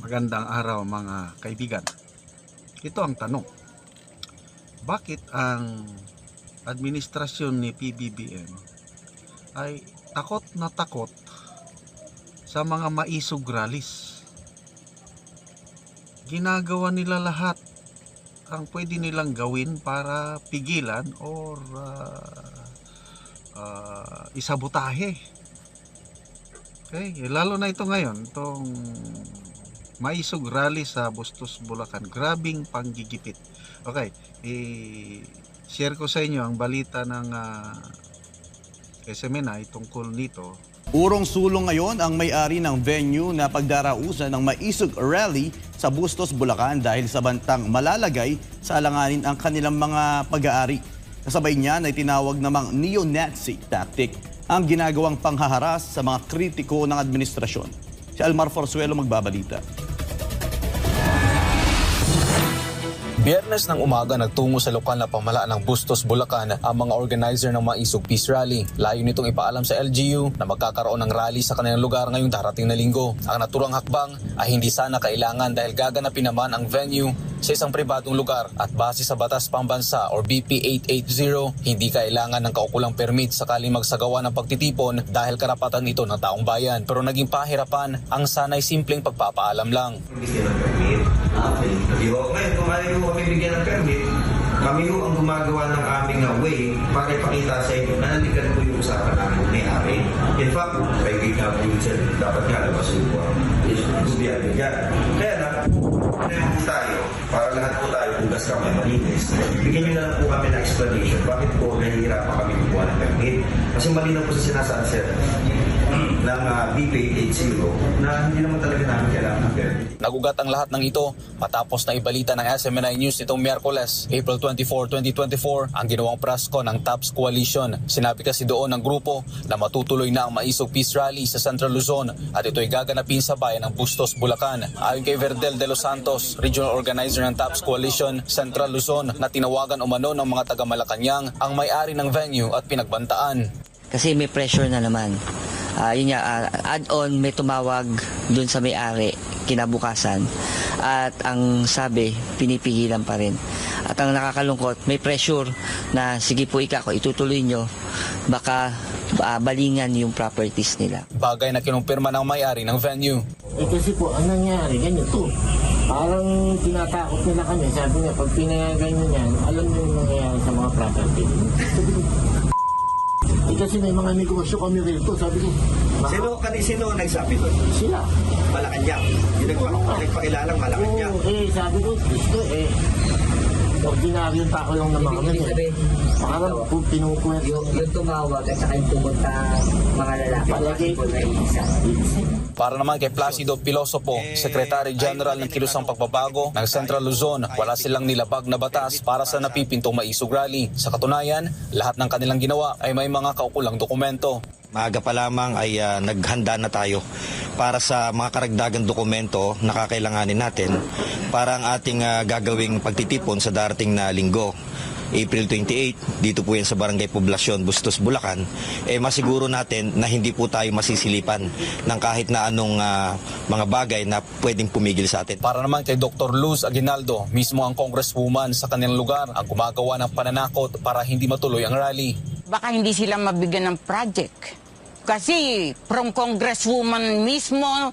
Magandang araw mga kaibigan. Ito ang tanong. Bakit ang administrasyon ni PBBM ay takot na takot sa mga maisog rallies? Ginagawa nila lahat ang pwede nilang gawin para pigilan or isabotahe. Okay, lalo na ito ngayon, itong maisog rally sa Bustos, Bulacan. Grabing panggigipit. Okay, i-share ko sa inyo ang balita ng SMNI tungkol nito. Urong-sulong ngayon ang may-ari ng venue na pagdarausan ng maisog rally sa Bustos, Bulacan dahil sa bantang malalagay sa alanganin ang kanilang mga pag-aari. Kasabay niyan ay tinawag namang neo-Nazi tactic ang ginagawang panghaharas sa mga kritiko ng administrasyon. Si Almar Forzuelo magbabalita. Biyernes ng umaga nagtungo sa lokal na pamalaan ng Bustos, Bulacan ang mga organizer ng Maisog Peace Rally. Layo nitong ipaalam sa LGU na magkakaroon ng rally sa kanilang lugar ngayong darating na linggo. Ang naturang hakbang ay hindi sana kailangan dahil gaganapin naman ang venue sa isang pribadong lugar at base sa Batas Pambansa or BP 880, hindi kailangan ng kaukulang permit sakaling magsagawa ng pagtitipon dahil karapatan ito ng taong bayan. Pero naging pahirapan ang sanay simpleng pagpapaalam lang. Bigyan ng permit. Di ba? Ngayon, kung ayaw kami bigyan ng permit, kami ang gumagawa ng aming way para ipakita sa inyo na nalikan po yung usapan namin may-ari. In fact, kay Gigabin sir, dapat nga labas yung gobyerno dyan. Kaya na, tayo, para lahat po tayo hugas kami malinis. Bigyan nyo na lang po kami ng explanation bakit po nahihirapan kami kukuha ng permit. Kasi malinaw po sa sinasabi sir ng BP 880 na hindi naman talaga namin kailangan ng permit. Nagugat ang lahat ng ito matapos na ibalita ng SMNI News nitong Miyerkules, April 24, 2024, ang ginawang prasko ng TAPS Coalition. Sinabi kasi doon ng grupo na matutuloy na ang Maisog Peace Rally sa Central Luzon at ito'y gaganapin sa bayan ng Bustos, Bulacan. Ayon kay Verdel de los Santos, regional organizer ng TAPS Coalition Central Luzon, na tinawagan umano ng mga taga-Malacanang ang may-ari ng venue at pinagbantaan. Kasi may pressure na naman. Yun nga, add-on may tumawag dun sa may-ari kinabukasan at ang sabi pinipigilan pa rin. At ang nakakalungkot, may pressure na sige po itutuloy nyo, baka balingan yung properties nila. Bagay na kinumpirma ng may-ari ng venue. Kasi po, ang nangyari, ganito. Parang tinatakot nila kami. Sabi niya, pag pinayagan nyo yan, alam nyo yung nangyayari sa mga property. Kasi may mga negosyo kami rito. Sabi ko, Sino nagsabi doon? sila. Malacanang. Yung nagpakilalang Malacanang. Sabi ko, gusto ordinaryong tao lang naman kami. Parang pinukwento. Yung tumawag at saka yung pumunta mga lalaki. Palagi po na isa. Para naman kay Placido Pilosopo, Secretary General ng Kilusang Pagbabago ng Central Luzon, wala silang nilabag na batas para sa napipintong maisog rally. Sa katunayan, lahat ng kanilang ginawa ay may mga kaukulang dokumento. Maaga pa lamang ay naghanda na tayo para sa mga karagdagang dokumento na kakailanganin natin para ang ating gagawing pagtitipon sa darating na linggo. April 28, dito po yan sa Barangay Poblasyon, Bustos, Bulacan, masiguro natin na hindi po tayo masisilipan ng kahit na anong mga bagay na pwedeng pumigil sa atin. Para naman kay Dr. Luz Aguinaldo, mismo ang congresswoman sa kanilang lugar ang gumagawa ng pananakot para hindi matuloy ang rally. Baka hindi sila mabigyan ng project. Kasi from congresswoman mismo,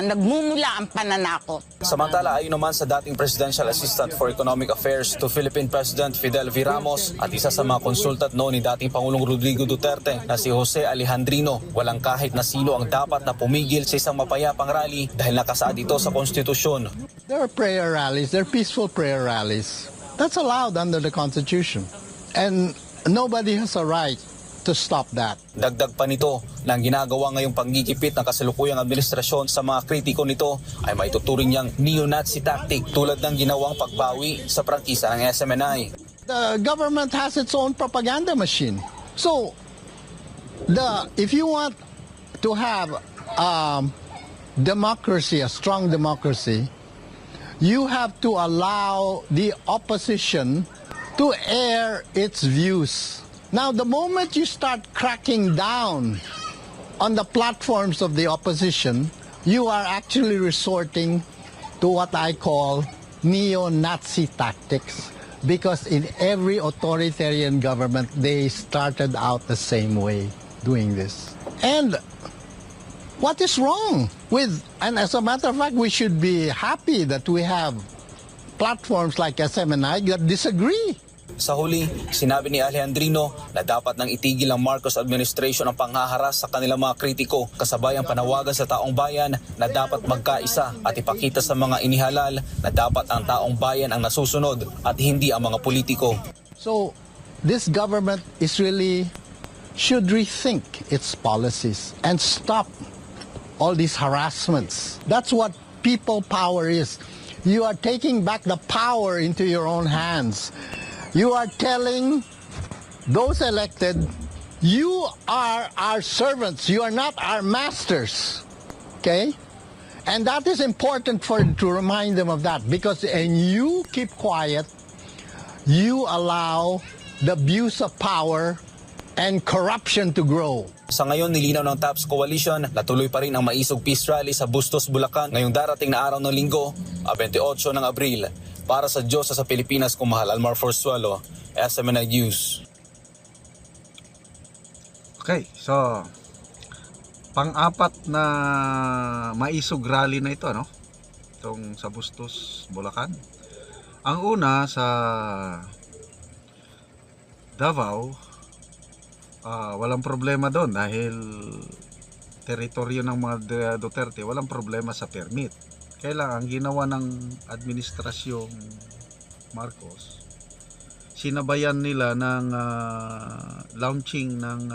nagmumula ang pananakot. Samantala, ayon naman sa dating Presidential Assistant for Economic Affairs to Philippine President Fidel V. Ramos at isa sa mga konsultat noon ni dating Pangulong Rodrigo Duterte na si Jose Alejandrino, walang kahit na sino ang dapat na pumigil sa isang mapayapang rally dahil nakasaad ito sa konstitusyon. There are prayer rallies, there are peaceful prayer rallies. That's allowed under the Constitution. And nobody has a right to stop that. Dagdag pa nito na ang ginagawa ngayong panggigipit ng kasalukuyang administrasyon sa mga kritiko nito ay maituturing niyang neo-Nazi tactic tulad ng ginawang pagbawi sa prangkisa ng SMNI. The government has its own propaganda machine. So, if you want to have democracy, a strong democracy, you have to allow the opposition to air its views. Now, the moment you start cracking down on the platforms of the opposition, you are actually resorting to what I call neo-Nazi tactics, because in every authoritarian government, they started out the same way doing this. And what is wrong with, and as a matter of fact, we should be happy that we have platforms like SMNI that disagree. Sa huli, sinabi ni Alejandrino na dapat nang itigil ng Marcos administration ang panghaharas sa kanilang mga kritiko, kasabay ang panawagan sa taong bayan na dapat magkaisa at ipakita sa mga inihalal na dapat ang taong bayan ang nasusunod at hindi ang mga politiko. So this government should rethink its policies and stop all these harassments. That's what people power is. You are taking back the power into your own hands. You are telling those elected, you are our servants, you are not our masters. Okay? And that is important to remind them of that, because and you keep quiet, you allow the abuse of power and corruption to grow. Sa ngayon, nilinaw ng TAPS Coalition na tuloy pa rin ang Maisog Peace Rally sa Bustos, Bulacan ngayong darating na araw ng Linggo, 28 ng Abril. Para sa Diyos sa Pilipinas, kumahal Almar Forzuelo, SMNI News. Okay, so pang-apat na Maisog Rally na ito, no? Itong sa Bustos, Bulacan. Ang una sa Davao, walang problema doon dahil teritoryo ng mga Duterte, walang problema sa permit. Kaya lang, ang ginawa ng administrasyong Marcos, sinabayan nila ng launching ng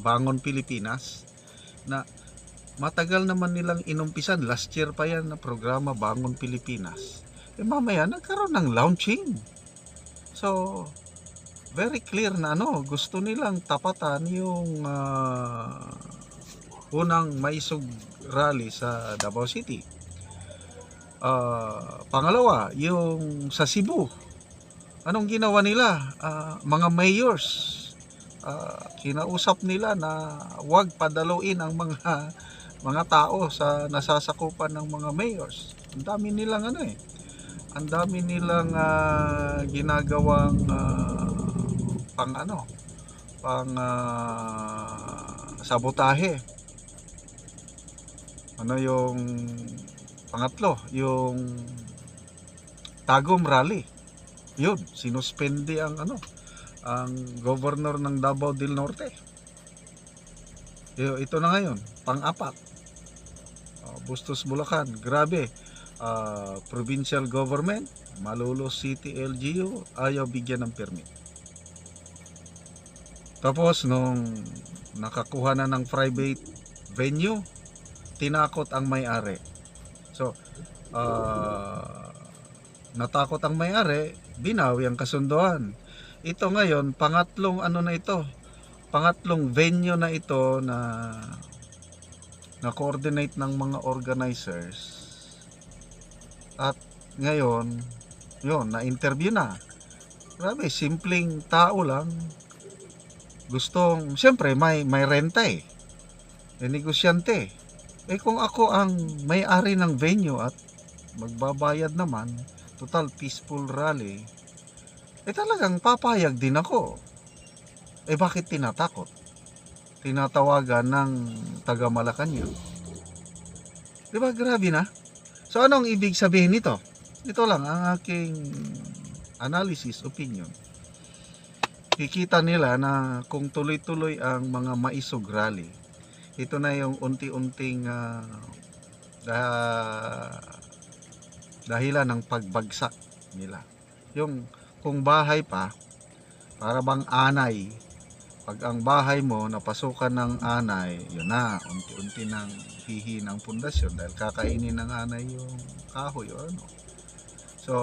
Bangon Pilipinas na matagal naman nilang inumpisan. Last year pa yan na programa Bangon Pilipinas. Mamaya nagkaroon ng launching. So, very clear na gusto nilang tapatan yung unang Maisog Rally sa Davao City. Pangalawa, yung sa Cebu, anong ginawa nila? Mga mayors, kinausap nila na wag padaluin ang mga tao sa nasasakupan ng mga mayors. Ang dami nilang ang dami nilang ginagawang sabotahe. Yung pangatlo, yung Tagum Rally. Yun, sinuspende ang governor ng Davao del Norte. Ito na ngayon, pang-apat. Bustos, Bulacan, grabe. Provincial government, Malolos City LGU, ayaw bigyan ng permit. Tapos nung nakakuha na ng private venue, tinakot ang may-ari. So, natakot ang may-ari, binawi ang kasunduan. Ito ngayon, pangatlong pangatlong venue na ito na coordinate ng mga organizers. At ngayon, na-interview na. Grabe, simpleng tao lang. Siyempre, may renta may negosyante. Kung ako ang may-ari ng venue at magbabayad naman, total peaceful rally, talagang papayag din ako. Bakit tinatakot? Tinatawagan ng taga Malacanang. Diba, grabe na? So, anong ibig sabihin nito? Ito lang ang aking analysis, opinion. Kikita nila na kung tuloy-tuloy ang mga Maisog Rally, ito na yung unti-unting dahilan ng pagbagsak nila. Yung kung bahay pa, para bang anay. Pag ang bahay mo napasukan ng anay, yun na, unti-unti nang hihi ng pundasyon dahil kakainin ng anay yung kahoy o ano. So,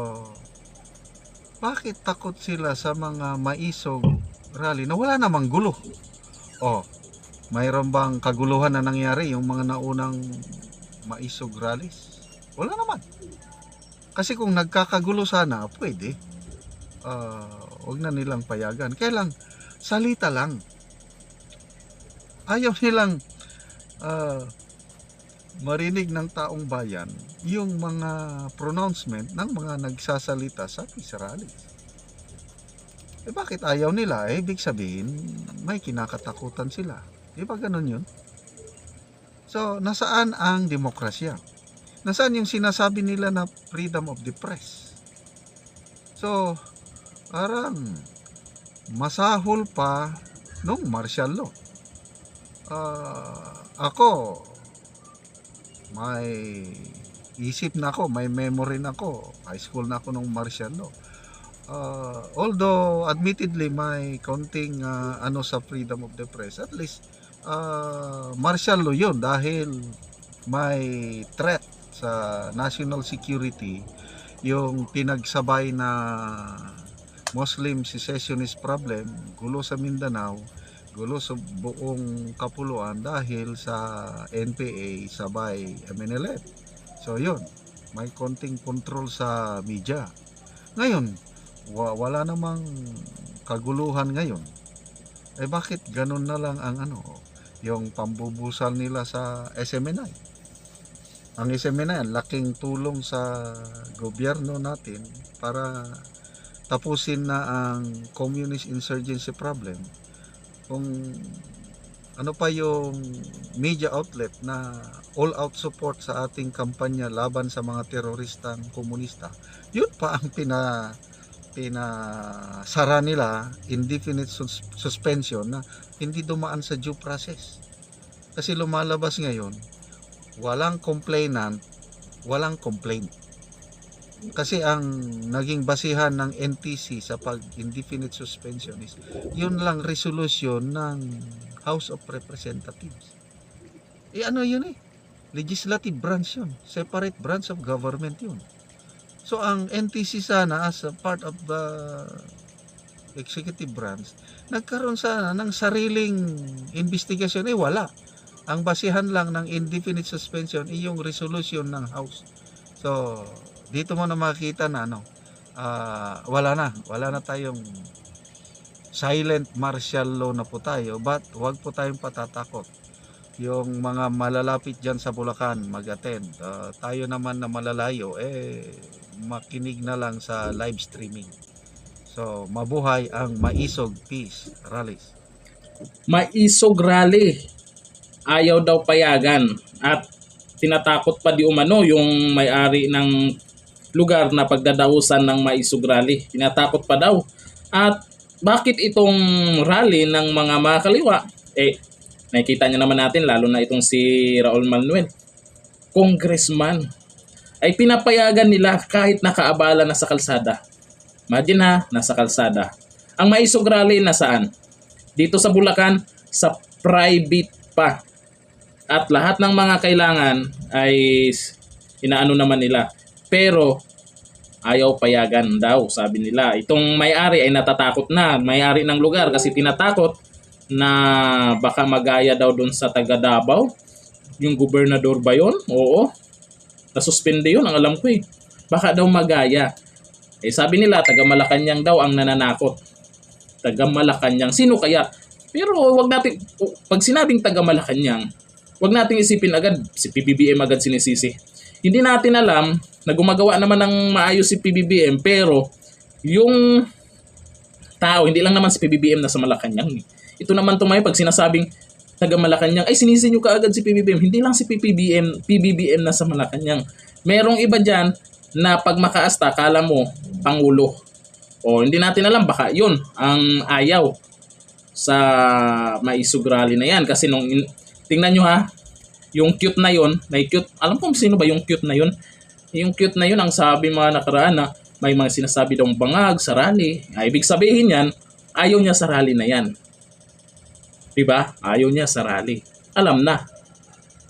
bakit takot sila sa mga Maisog Rally na wala namang gulo? Mayroon bang kaguluhan na nangyari yung mga naunang Maisog Rallies? Wala naman. Kasi kung nagkakagulo sana, pwede. Huwag na nilang payagan. Kaya lang, salita lang. Ayaw nilang marinig ng taong bayan yung mga pronouncement ng mga nagsasalita sa peace rallies. Bakit ayaw nila? Ibig sabihin, may kinakatakutan sila. Di ba ganun yun? So, nasaan ang demokrasya? Nasaan yung sinasabi nila na freedom of the press? So, parang masahol pa nung martial law. Ako, may isip na ako, may memory na ako. High school na ako nung martial law. Although admittedly may konting sa freedom of the press, at least martial law yun dahil may threat sa national security, yung pinagsabay na Muslim secessionist problem, gulo sa Mindanao, gulo sa buong kapuluan dahil sa NPA sabay MNLF. So yun, may konting control sa media. Ngayon, wala namang kaguluhan ngayon. Bakit ganun na lang ang yung pambubusal nila sa SMNI? Ang SMNI, laking tulong sa gobyerno natin para tapusin na ang communist insurgency problem. Kung ano pa yung media outlet na all-out support sa ating kampanya laban sa mga teroristang komunista, yun pa ang pinasara nila, indefinite suspension, na hindi dumaan sa due process. Kasi lumalabas ngayon, walang complainant, walang complaint. Kasi ang naging basihan ng NTC sa pag-indefinite suspension is yun lang resolution ng House of Representatives. Ano yun legislative branch yun, separate branch of government yun. So ang NTC sana as a part of the executive branch, nagkaroon sana ng sariling investigasyon, wala. Ang basihan lang ng indefinite suspension ay yung resolution ng House. So dito mo na makikita na wala na tayong silent martial law na po tayo, but wag po tayong patatakot. Yung mga malalapit dyan sa Bulacan mag-attend, tayo naman na malalayo makinig na lang sa live streaming. So mabuhay ang Maisog Peace Rallies. Maisog Rally, ayaw daw payagan at tinatakot pa di umano yung may-ari ng lugar na pagdadausan ng Maisog Rally. Tinatakot pa daw. At bakit itong rally ng mga makakaliwa? Nakikita nyo naman natin, lalo na itong si Raul Manuel, congressman, ay pinapayagan nila kahit nakaabala na sa kalsada. Imagine nasa kalsada. Ang Maisog Rally nasaan? Dito sa Bulacan, sa private pa. At lahat ng mga kailangan ay inaano naman nila. Pero ayaw payagan daw, sabi nila. Itong may-ari ay natatakot na, may-ari ng lugar, kasi tinatakot na baka magaya daw doon sa taga Davao. Yung gobernador ba yun? Oo. Nasuspende yun, ang alam ko Baka daw magaya. Sabi nila, taga Malacanang daw ang nananakot. Taga Malacanang. Sino kaya? Pero wag natin, pag sinabing taga Malacanang, wag nating isipin agad, si PBBM agad sinisisi. Hindi natin alam na gumagawa naman ng maayos si PBBM, pero yung tao, hindi lang naman si PBBM na sa Malacanang. Ito naman tumayo pag sinasabing taga Malacanang, ay sinisi nyo kaagad si PBBM. Hindi lang si PBBM na sa Malacanang. Merong iba dyan na pag makaasta, kala mo Pangulo. O hindi natin alam, baka yun ang ayaw sa Maisog Rally na yan. Kasi nung tingnan nyo yung cute na yun, may cute, alam ko sino ba yung cute na yun? Yung cute na yun, ang sabi mga nakaraan na may mga sinasabi daw bangag sa rally. Ibig sabihin yan, ayaw niya sa rally na yan. Diba? Ayaw niya sa rally. Alam na.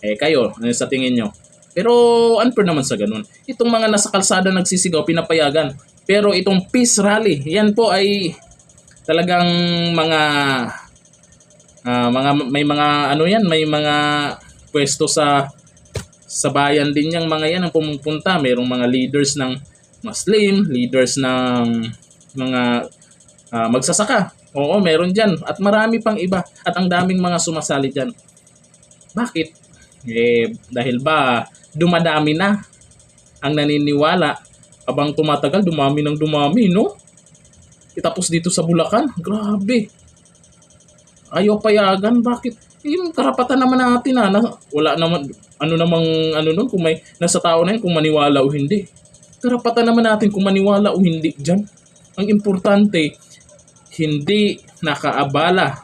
Kayo, ano sa tingin nyo? Pero unfair naman sa ganun. Itong mga nasa kalsada nagsisigaw, pinapayagan. Pero itong peace rally, yan po ay talagang may mga pwesto sa bayan din yang mga yan ang pumupunta. Mayroong mga leaders ng Muslim, leaders ng mga magsasaka. Oo, meron dyan. At marami pang iba. At ang daming mga sumasali dyan. Bakit? Dahil ba dumadami na ang naniniwala, habang tumatagal dumami ng dumami, no? Tapos dito sa Bulacan, grabe. Ayaw payagan, bakit? Yung karapatan naman natin wala naman ano nun kung may nasa tao na yun kung maniwala o hindi. Karapatan naman natin kung maniwala o hindi diyan. Ang importante, hindi nakaabala,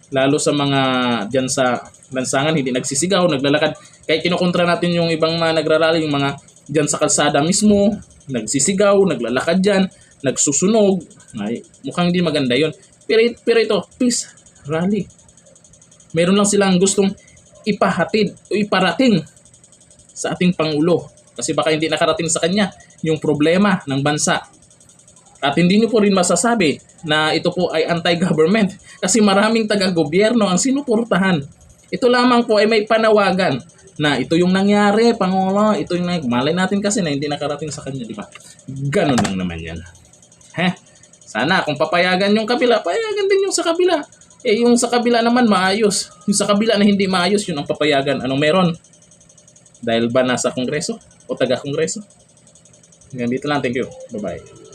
lalo sa mga diyan sa lansangan, hindi nagsisigaw, naglalakad. Kahit kinukontra natin yung ibang mga nagrarally, yung mga diyan sa kalsada mismo, nagsisigaw, naglalakad diyan, nagsusunog. Ay, mukhang hindi maganda yon. Pero ito, peace rally. Meron lang silang gustong ipahatid o iparating sa ating Pangulo. Kasi baka hindi nakarating sa kanya yung problema ng bansa. At hindi nyo po rin masasabi na ito po ay anti-government kasi maraming taga-gobyerno ang sinuportahan. Ito lamang po ay may panawagan na ito yung nangyari, Pangulo, ito yung malay natin kasi na hindi nakarating sa kanya, di ba? Ganon lang naman yan. Sana kung papayagan yung kabila, payagan din yung sa kabila. Yung sa kabila naman maayos. Yung sa kabila na hindi maayos, yun ang papayagan. Anong meron? Dahil ba nasa kongreso o taga-kongreso? Hanggang dito lang. Thank you. Bye-bye.